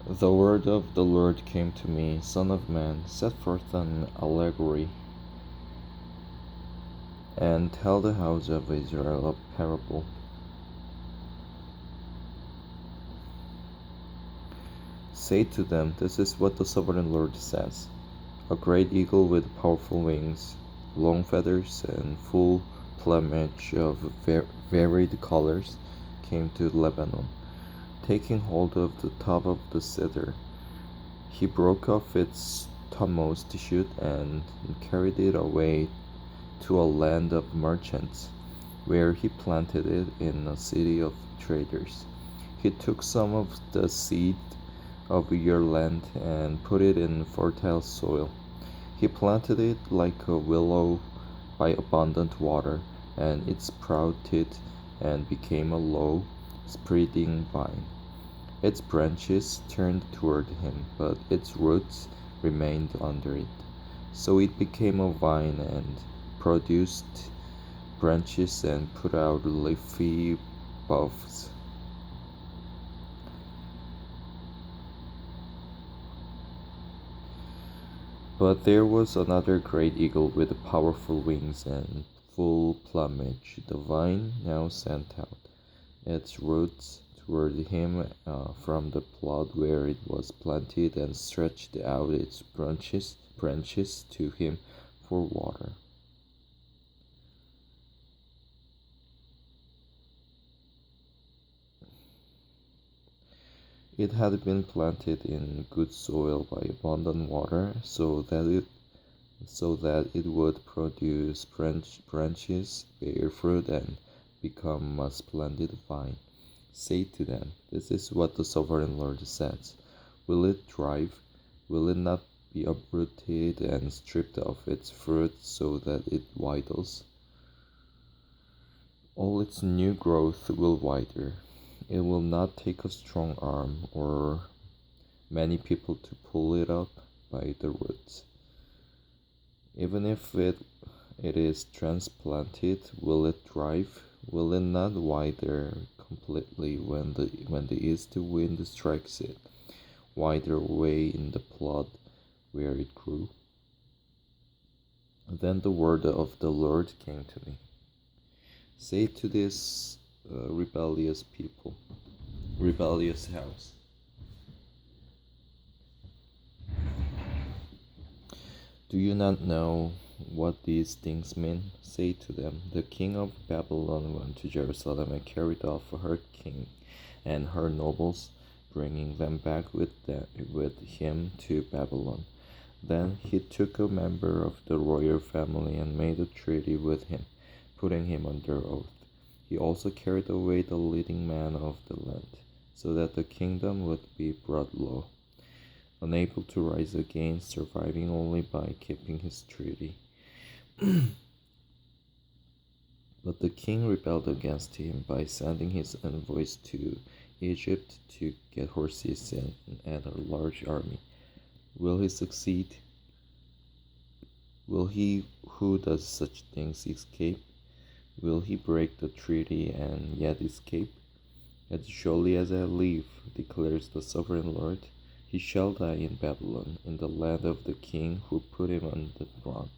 The word of the Lord came to me, Son of man, set forth an allegory, and tell the house of Israel a parable. Say to them, This is what the sovereign Lord says. A great eagle with powerful wings, long feathers, and full plumage of varied colors came to Lebanon. Taking hold of the top of the cedar, he broke off its topmost shoot and carried it away to a land of merchants, where he planted it in a city of traders. He took some of the seed of your land and put it in fertile soil. He planted it like a willow by abundant water, and it sprouted and became a low, spreading vine. Its branches turned toward him, but its roots remained under it. So it became a vine and produced branches and put out leafy buds. But there was another great eagle with powerful wings and full plumage. The vine now sent out its roots toward him from the plot where it was planted and stretched out its branches to him for water. It had been planted in good soil by abundant water, so that it would produce branches, bear fruit, and become a splendid vine. Say to them, This is what the sovereign Lord says. Will it thrive? Will it not be uprooted and stripped of its fruit so that it withers? All its new growth will wither. It will not take a strong arm or many people to pull it up by the roots. Even if it is transplanted, will it thrive? Will it not wither completely when the east wind strikes it? Wither away in the plot where it grew? Then the word of the Lord came to me. Say to this rebellious people, rebellious house, Do you not know what these things mean? Say to them, The king of Babylon went to Jerusalem and carried off her king and her nobles, bringing them back with him to Babylon. Then he took a member of the royal family and made a treaty with him, putting him under oath. He also carried away the leading man of the land, so that the kingdom would be brought low, unable to rise again, surviving only by keeping his treaty. But the king rebelled against him by sending his envoys to Egypt to get horses and a large army. Will he succeed? Will he who does such things escape? Will he break the treaty and yet escape? As surely as I live, declares the sovereign Lord, he shall die in Babylon, in the land of the king who put him on the throne,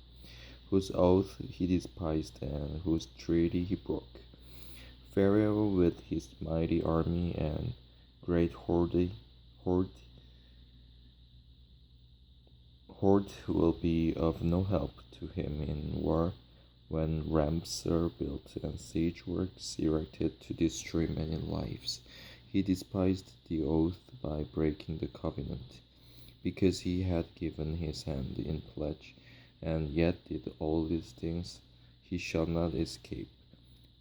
whose oath he despised and whose treaty he broke. Pharaoh with his mighty army and great horde will be of no help to him in war when ramps are built and siege works erected to destroy many lives. He despised the oath by breaking the covenant, because he had given his hand in pledge, and yet did all these things. He shall not escape.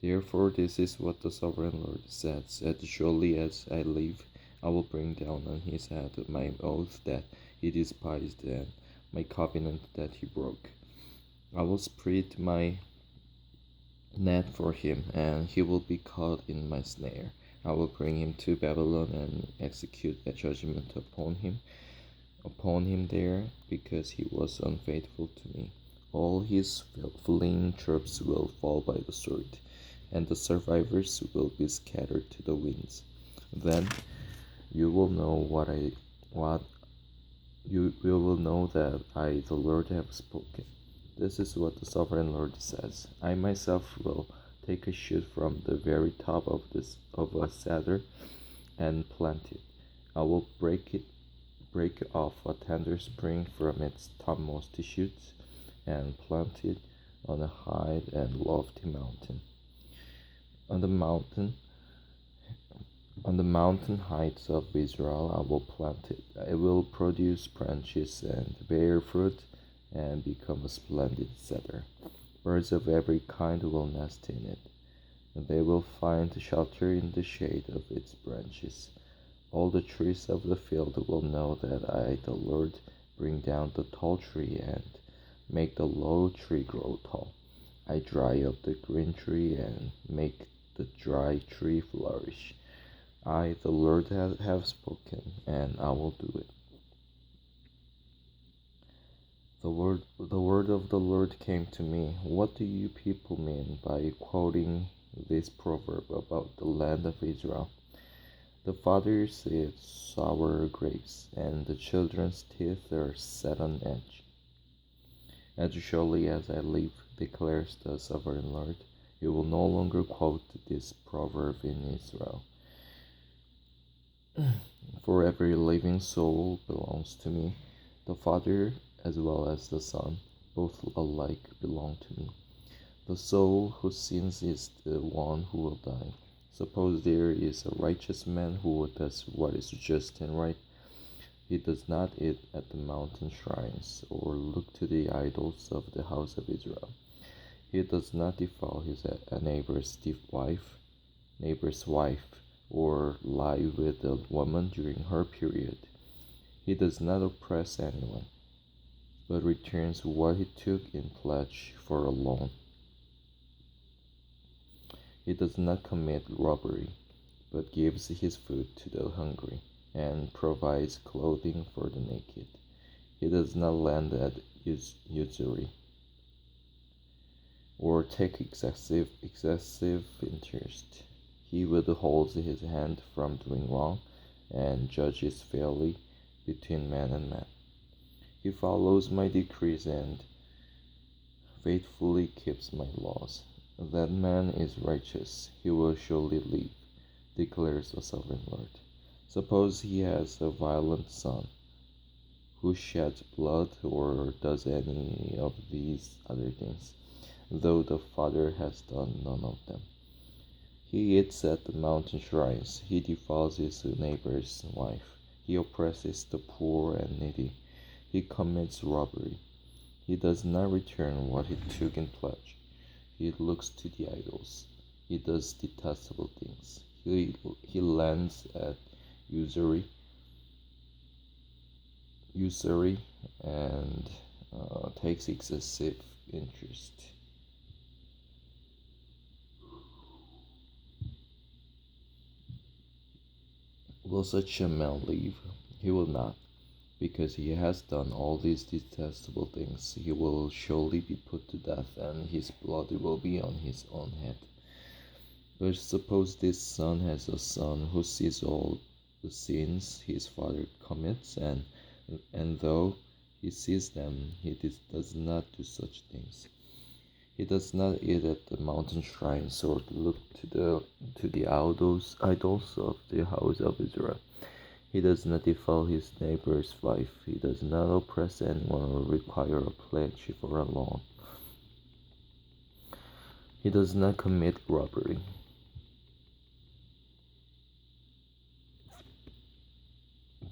Therefore this is what the sovereign Lord says, As surely as I live, I will bring down on his head my oath that he despised and my covenant that he broke. I will spread my net for him, and he will be caught in my snare. I will bring him to Babylon and execute a judgment upon him there, because he was unfaithful to me. All his fleeing troops will fall by the sword, and the survivors will be scattered to the winds. Then you will know what you will know that I, the Lord, have spoken. This is what the sovereign Lord says. I myself will take a shoot from the very top of a cedar and plant it. I will break off a tender spring from its topmost shoots, and plant it on a high and lofty mountain. On the mountain On the mountain heights of Israel I will plant it. It will produce branches and bear fruit and become a splendid cedar. Birds of every kind will nest in it, and they will find shelter in the shade of its branches. All the trees of the field will know that I, the Lord, bring down the tall tree and make the low tree grow tall. I dry up the green tree and make the dry tree flourish. I, the Lord, have spoken, and I will do it. The word of the Lord came to me. What do you people mean by quoting this proverb about the land of Israel? The fathers eat sour grapes, and the children's teeth are set on edge. As surely as I live, declares the sovereign Lord, you will no longer quote this proverb in Israel. For every living soul belongs to me. The Father as well as the Son, both alike belong to me. The soul who sins is the one who will die. Suppose there is a righteous man who does what is just and right. He does not eat at the mountain shrines or look to the idols of the house of Israel. He does not defile his neighbor's wife, or lie with a woman during her period. He does not oppress anyone, but returns what he took in pledge for a loan. He does not commit robbery, but gives his food to the hungry, and provides clothing for the naked. He does not lend at usury, or take excessive interest. He withholds his hand from doing wrong, and judges fairly between man and man. He follows my decrees and faithfully keeps my laws. That man is righteous, he will surely live, declares the sovereign Lord. Suppose he has a violent son, who sheds blood or does any of these other things, though the father has done none of them. He eats at the mountain shrines, he defiles his neighbor's wife, he oppresses the poor and needy, he commits robbery. He does not return what he took in pledge. He looks to the idols. He does detestable things. He lends at usury, and takes excessive interest. Will such a man live? He will not. Because he has done all these detestable things, he will surely be put to death, and his blood will be on his own head. But suppose this son has a son who sees all the sins his father commits, and though he sees them, he does not do such things. He does not eat at the mountain shrines or look to the idols of the house of Israel. He does not defile his neighbor's wife. He does not oppress anyone or require a pledge for a loan. He does not commit robbery,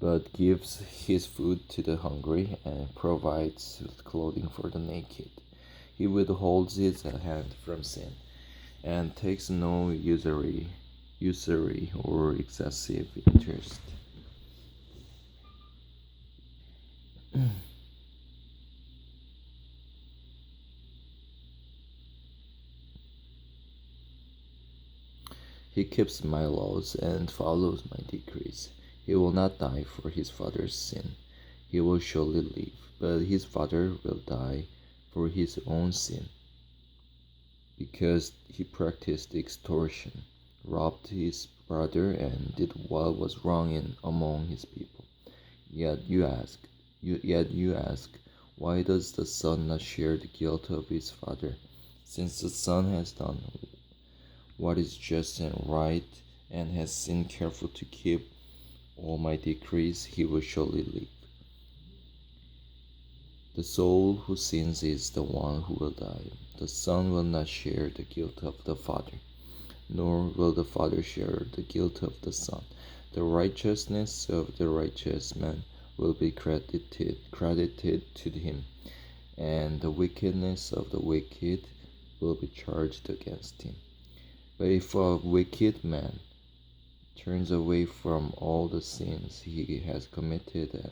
but gives his food to the hungry and provides clothing for the naked. He withholds his hand from sin and takes no usury or excessive interest. He keeps my laws and follows my decrees. He will not die for his father's sin. He will surely live, but his father will die for his own sin, because he practiced extortion, robbed his brother, and did what was wrong among his people. Yet you ask, why does the son not share the guilt of his father? Since the son has done what is just and right, and has been careful to keep all my decrees, he will surely live. The soul who sins is the one who will die. The son will not share the guilt of the father, nor will the father share the guilt of the son. The righteousness of the righteous man will be credited to him, and the wickedness of the wicked will be charged against him. But if a wicked man turns away from all the sins he has committed and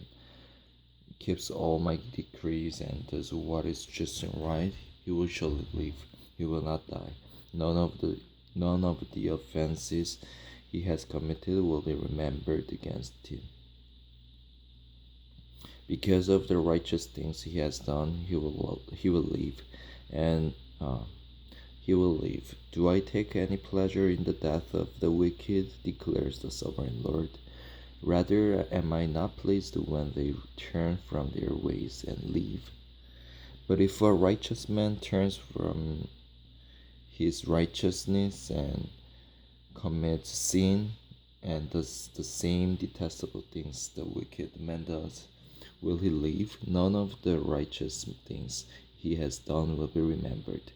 keeps all my decrees and does what is just and right, he will surely live. He will not die. None of the offenses he has committed will be remembered against him. Because of the righteous things he has done, he will live, and he will live. Do I take any pleasure in the death of the wicked? Declares the sovereign Lord. Rather, am I not pleased when they turn from their ways and live? But if a righteous man turns from his righteousness and commits sin and does the same detestable things the wicked man does, will he live? None of the righteous things he has done will be remembered,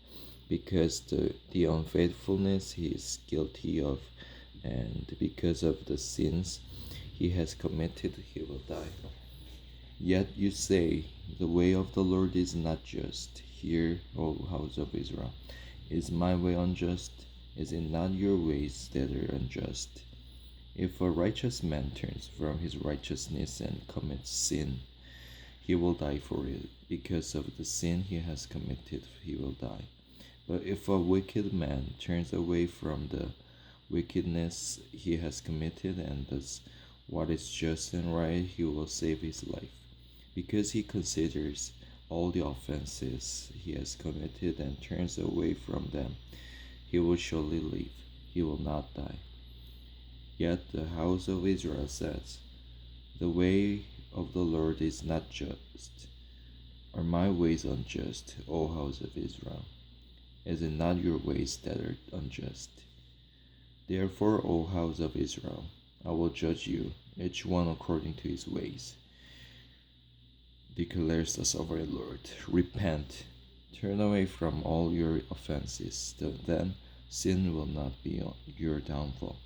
because the unfaithfulness he is guilty of, and because of the sins he has committed, he will die. Yet you say, the way of the Lord is not just. Hear, O house of Israel. Is my way unjust? Is it not your ways that are unjust? If a righteous man turns from his righteousness and commits sin, he will die for it. Because of the sin he has committed, he will die. But if a wicked man turns away from the wickedness he has committed and does what is just and right, he will save his life. Because he considers all the offenses he has committed and turns away from them, he will surely live. He will not die. Yet the house of Israel says, the way of the Lord is not just. Are my ways unjust, O house of Israel? Is it not your ways that are unjust? Therefore, O house of Israel, I will judge you, each one according to his ways, declares the sovereign Lord. Repent, turn away from all your offenses, then sin will not be your downfall.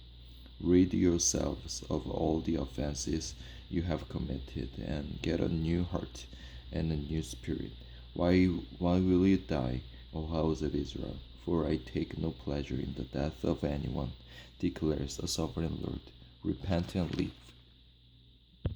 Rid yourselves of all the offenses you have committed, and get a new heart and a new spirit. Why will you die, O house of Israel? For I take no pleasure in the death of anyone, declares the sovereign Lord. Repent and live.